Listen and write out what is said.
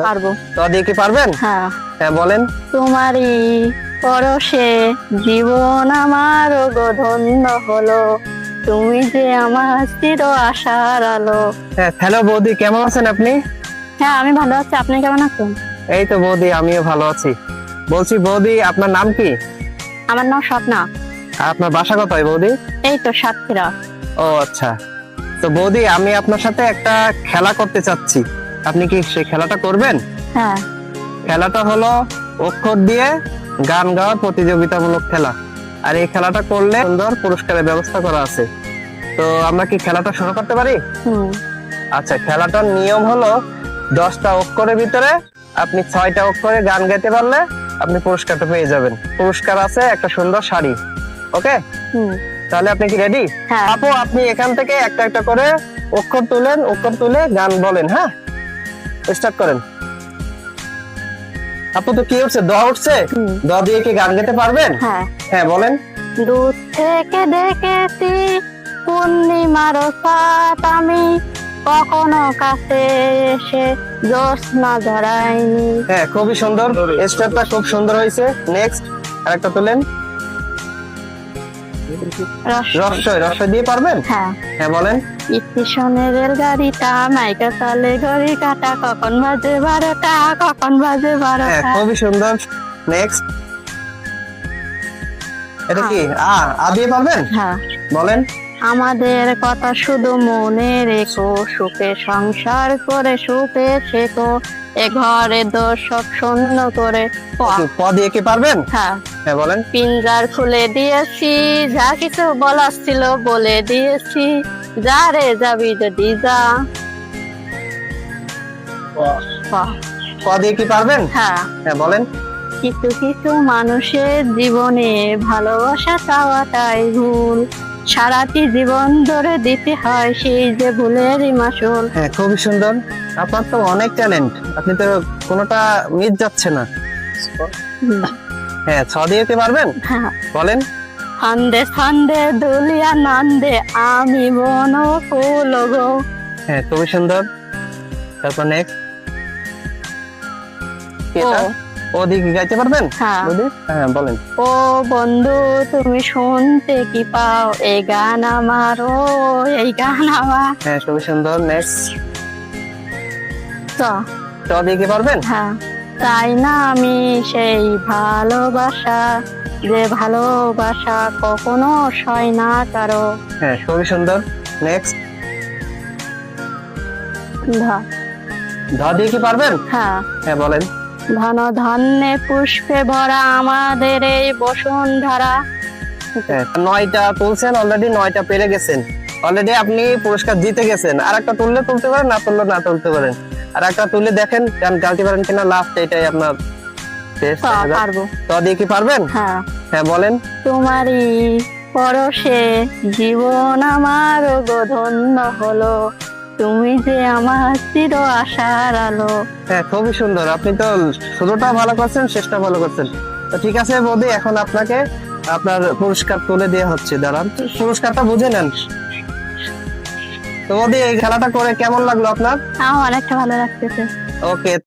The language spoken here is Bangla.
পারবো। তো দিয়ে কি পারবেন? হ্যাঁ। হ্যাঁ বলেন। তোমারই পরশে জীবন আমার গো ধন্য হলো, তুমি যে আমার চির আশার আলো। হ্যাঁ, হ্যালো বৌদি, কেমন আছেন আপনি? হ্যাঁ, আমি ভালো আছি, আপনি কেমন আছেন? এই তো বৌদি, আমিও ভালো আছি। বলছি বৌদি, আপনার নাম কি? আমার নাম স্বপ্না। আর আপনার বাসা কোথায় বৌদি? এই তো সাতক্ষীরা। ও আচ্ছা। তো বৌদি, আমি আপনার সাথে একটা খেলা করতে চাচ্ছি, আপনি কি সেই খেলাটা করবেন? হ্যাঁ। খেলাটা হলো অক্ষর দিয়ে গান গাওয়ার প্রতিযোগিতামূলক খেলা। আর এই খেলাটা করলে সুন্দর পুরস্কারের ব্যবস্থা করা আছে। তো আমরা কি খেলাটা শুরু করতে পারি? আচ্ছা, খেলাটার নিয়ম হলো 10টা অক্ষরের ভিতরে আপনি 6টা অক্ষরে গান গাইতে পারলে আপনি পুরস্কারটা পেয়ে যাবেন। পুরস্কার আছে একটা সুন্দর শাড়ি। ওকে, তাহলে আপনি কি রেডি? হ্যাঁ। আপু, আপনি এখান থেকে একটা একটা করে অক্ষর তুলেন, অক্ষর তুলে গান বলেন। হ্যাঁ, স্টার্ট করেন। আপু, তো কি উঠছে? দ উঠছে। দ দিয়ে কি গান গাইতে পারবেন? হ্যাঁ। হ্যাঁ বলেন। দূর থেকে দেখেছি পূর্ণিমার সাত, আমি কখনো কাছে এসে জ্যোৎস্না ধরাইনি। হ্যাঁ, খুবই সুন্দর, স্টেপটা খুব সুন্দর হয়েছে। নেক্সট আরেকটা তুলেন। রস্যই, রস্যই দিয়ে পারবেন? হ্যাঁ। হ্যাঁ বলেন। স্টেশনে রেলগাড়িটা মাইকা চলে ঘড়ি কাটা, কখন বাজে 12টা, কখন বাজে হ্যাঁ, 12টা। খুবই সুন্দর। নেক্সট, এটা কি? আ দিয়ে পারবেন? হ্যাঁ। বলেন। আমাদের কথা শুধু মনে রেখো, সুখে সংসার করে সুখে শেখো, এ ঘরে দোষ সব শূন্য করে। প দিয়ে কি পারবেন? হ্যাঁ। হ্যাঁ বলেন। পিঞ্জার খুলে দিয়েছি, যা কিছু বলার ছিল বলে দিয়েছি, যা রে যাবি যদি যা। ক দিয়ে কি পারবেন? হ্যাঁ। হ্যাঁ বলেন। কিছু কিছু মানুষের জীবনে ভালোবাসা চাওয়াটাই ভুল, সারাটি জীবন ধরে দিতে হয় সেই যে ভুলেরই মাসুল। হ্যাঁ, খুবই সুন্দর। আপনার তো অনেক ট্যালেন্ট, আপনি তো কোনোটা মিস যাচ্ছে না। হ্যাঁ, ছ দিয়ে কি পারবেন? হ্যাঁ। বলেন। ফান্দে ফান্দে দুলিয়া নন্দে আমি বন ফুল গো। হ্যাঁ, খুবই সুন্দর। তারপর নেক্সট। ও দিয়ে কি গাইতে পারবেন? হ্যাঁ। হ্যাঁ বলেন। ও বন্ধু তুমি শুনতে কি পাও, এই গান আমার, ও এই গান আমার। হ্যাঁ, খুবই সুন্দর। নেক্সট। তো ট দিয়ে কি পারবেন? হ্যাঁ। তাই না আমি সেই ভালোবাসা, যে ভালোবাসা কখনো সয় না কারো। হ্যাঁ, খুবই সুন্দর। নেক্সট। ধ দিয়ে কি পারবেন? হ্যাঁ। হ্যাঁ বলেন। ধন ধান্যে পুষ্পে ভরা আমাদের এই বসুন্ধরা। 9টা তুলছেন অলরেডি, 9টা পেরে গেছেন অলরেডি, আপনি পুরস্কার জিতে গেছেন। আর একটা তুললে তুলতে পারেন, না তুললে না তুলতে পারেন। আর একটা তুলে দেখেন গালতে পারেন কিনা, লাস্ট এটাই আপনার টেস্ট। পারবো। তো দিয়ে কি পারবেন? হ্যাঁ। হ্যাঁ বলেন। তোমারই পরশে জীবন আমার গো ধন্য হলো, তুমি যে আমার চির আশার আলো। হ্যাঁ, খুবই সুন্দর। আপনি তো শুরুটা ভালো করছেন, শেষটা ভালো করছেন। তো ঠিক আছে বৌদি, এখন আপনাকে আপনার পুরস্কার তুলে দেওয়া হচ্ছে। দাঁড়ান, পুরস্কারটা বুঝে নেন। তো বৌদি, এই খেলাটা করে কেমন লাগলো আপনার? আমার অনেকটা ভালো লাগতেছে। ওকে।